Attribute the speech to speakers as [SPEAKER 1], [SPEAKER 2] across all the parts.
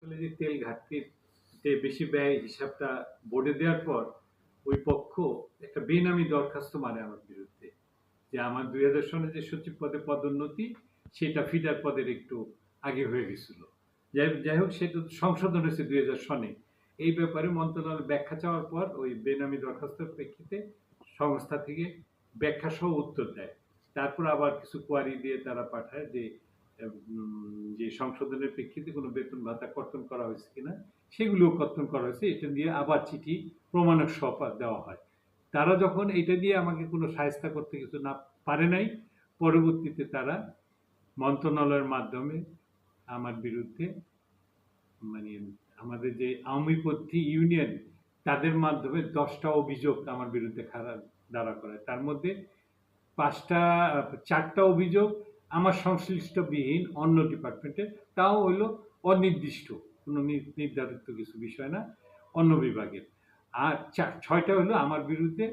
[SPEAKER 1] আসলে যে তেল ঘাটতিতে বেশি ব্যয় হিসাবটা বোর্ডে দেওয়ার পর ওই পক্ষ একটা বেনামি দরখাস্ত মারে আমার বিরুদ্ধে যে আমার 2000 সনে যে সচিব পদে পদোন্নতি সেটা ফিডার পদের একটু আগে হয়ে গেছিল। যাই হোক সেটা সংশোধন হয়েছে 2000 সনে। এই ব্যাপারে মন্ত্রণালয় ব্যাখ্যা চাওয়ার পর ওই বেনামি দরখাস্তের প্রেক্ষিতে সংস্থা থেকে ব্যাখ্যা সহ উত্তর দেয়। তারপর আবার কিছু কোয়ারি দিয়ে তারা পাঠায় যে সংশোধনের প্রেক্ষিতে কোনো বেতন ভাতা কর্তন করা হয়েছে কিনা, সেগুলোও কর্তন করা হয়েছে। এটা দিয়ে আবার চিঠি প্রমাণক সহ দেওয়া হয়। তারা যখন এটা দিয়ে আমাকে কোনো শায়েস্তা করতে কিছু না পারে নাই, পরবর্তীতে তারা মন্ত্রণালয়ের মাধ্যমে আমার বিরুদ্ধে মানে আমাদের যে আওয়ামীপন্থী ইউনিয়ন তাদের মাধ্যমে 10টা অভিযোগ আমার বিরুদ্ধে দাঁড়া করায়। তার মধ্যে 4টা অভিযোগ আমার সংশ্লিষ্টবিহীন অন্য ডিপার্টমেন্টে, তাও হইল অনির্দিষ্ট, কোনো নির্ধারিত কিছু বিষয় না, অন্য বিভাগের। আর 6টা হলো আমার বিরুদ্ধে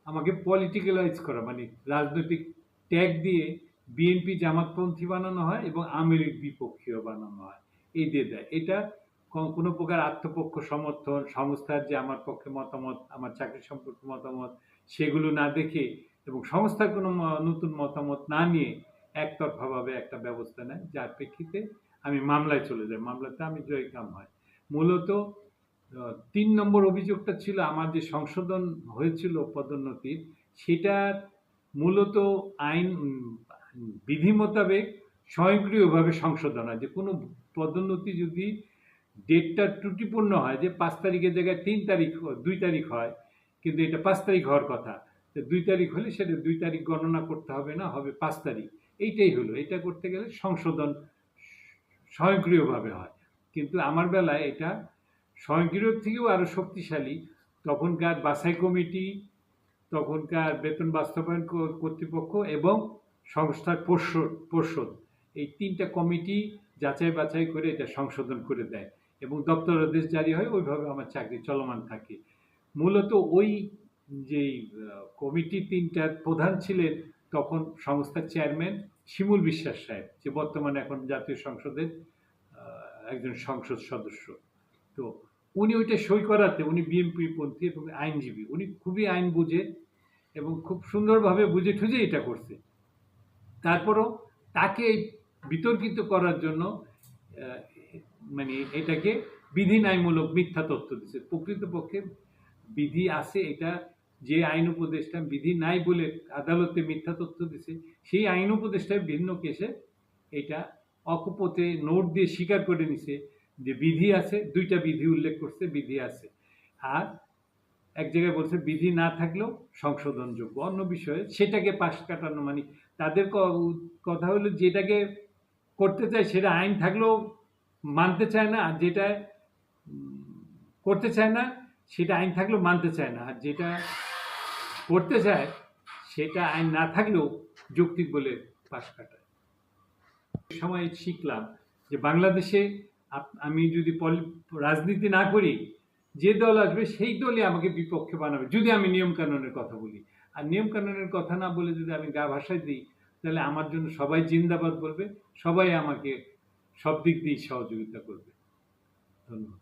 [SPEAKER 1] আমাকে পলিটিক্যালাইজ করা, মানে রাজনৈতিক ট্যাগ দিয়ে বিএনপি জামাতপন্থী বানানো হয় এবং আওয়ামী লীগ বিপক্ষীয় বানানো হয়, এই দিয়ে দেয়। এটা কোনো প্রকার আত্মপক্ষ সমর্থন, সংস্থার যে আমার পক্ষে মতামত, আমার চাকরি সম্পর্কে মতামত, সেগুলো না দেখে এবং সংস্থার কোনো নতুন মতামত না নিয়ে একতরফাভাবে একটা ব্যবস্থা নেয়, যার প্রেক্ষিতে আমি মামলায় চলে যাই। মামলাতে আমি জয়কাম হয়। মূলত 3 নম্বর অভিযোগটা ছিল আমার যে সংশোধন হয়েছিল পদোন্নতির, সেটা মূলত আইন বিধি মোতাবেক স্বয়ংক্রিয়ভাবে সংশোধন হয়। যে কোনো পদোন্নতি যদি ডেটটা ত্রুটিপূর্ণ হয়, যে 5 তারিখের জায়গায় 2 তারিখ হয়, কিন্তু এটা 5 তারিখ হওয়ার কথা, 2 তারিখ হলে সেটা 2 তারিখ গণনা করতে হবে না, হবে 5 তারিখ। এইটাই হলো। এটা করতে গেলে সংশোধন স্বয়ংক্রিয়ভাবে হয়, কিন্তু আমার বেলায় এটা স্বয়ংক্রিয় থেকেও আরো শক্তিশালী। তখনকার বাছাই কমিটি, তখনকার বেতন বাস্তবায়ন কর্তৃপক্ষ এবং সংস্থার পর্ষদ, এই 3টা কমিটি যাচাই বাছাই করে এটা সংশোধন করে দেয় এবং দপ্তর আদেশ জারি হয়। ওইভাবে আমার চাকরি চলমান থাকে। মূলত ওই যে কমিটি 3টার প্রধান ছিলেন তখন সংস্থার চেয়ারম্যান শিমুল বিশ্বাস সাহেব, যে বর্তমানে এখন জাতীয় সংসদের একজন সংসদ সদস্য। তো উনি ওইটা সই করাতে, উনি বিএনপি পন্থী এবং আইনজীবী, উনি খুবই আইন বুঝে এবং খুব সুন্দরভাবে বুঝে ঠুঝে এটা করছে। তারপরও তাকে বিতর্কিত করার জন্য মানে এটাকে বিধি ন্যায়মূলক মিথ্যা তথ্য দিচ্ছে। প্রকৃতপক্ষে বিধি আছে, এটা যে আইন উপদেষ্টা বিধি নাই বলে আদালতে মিথ্যা তথ্য দিছে, সেই আইন উপদেষ্টায় ভিন্ন কেসে এটা অকপটে নোট দিয়ে স্বীকার করে নিছে যে বিধি আছে, 2টা বিধি উল্লেখ করছে, বিধি আছে। আর এক জায়গায় বলছে বিধি না থাকলেও সংশোধনযোগ্য অন্য বিষয়ে, সেটাকে পাশ কাটানো। মানে তাদের কথা হলো যেটাকে করতে চায় সেটা আইন থাকলেও মানতে চায় না, আর যেটা করতে চায় না সেটা আইন থাকলেও মানতে চায় না, আর যেটা করতে চায় সেটা আইন না থাকলেও যৌক্তিক বলে পাশ কাটায়। সময় শিখলাম যে বাংলাদেশে আমি যদি রাজনীতি না করি, যে দল আসবে সেই দলই আমাকে বিপক্ষে বানাবে, যদি আমি নিয়ম কানুনের কথা বলি। আর নিয়ম কানুনের কথা না বলে যদি আমি গা ভাসায় দিই, তাহলে আমার জন্য সবাই জিন্দাবাদ বলবে, সবাই আমাকে সব দিক দিয়ে সহযোগিতা করবে। ধন্যবাদ।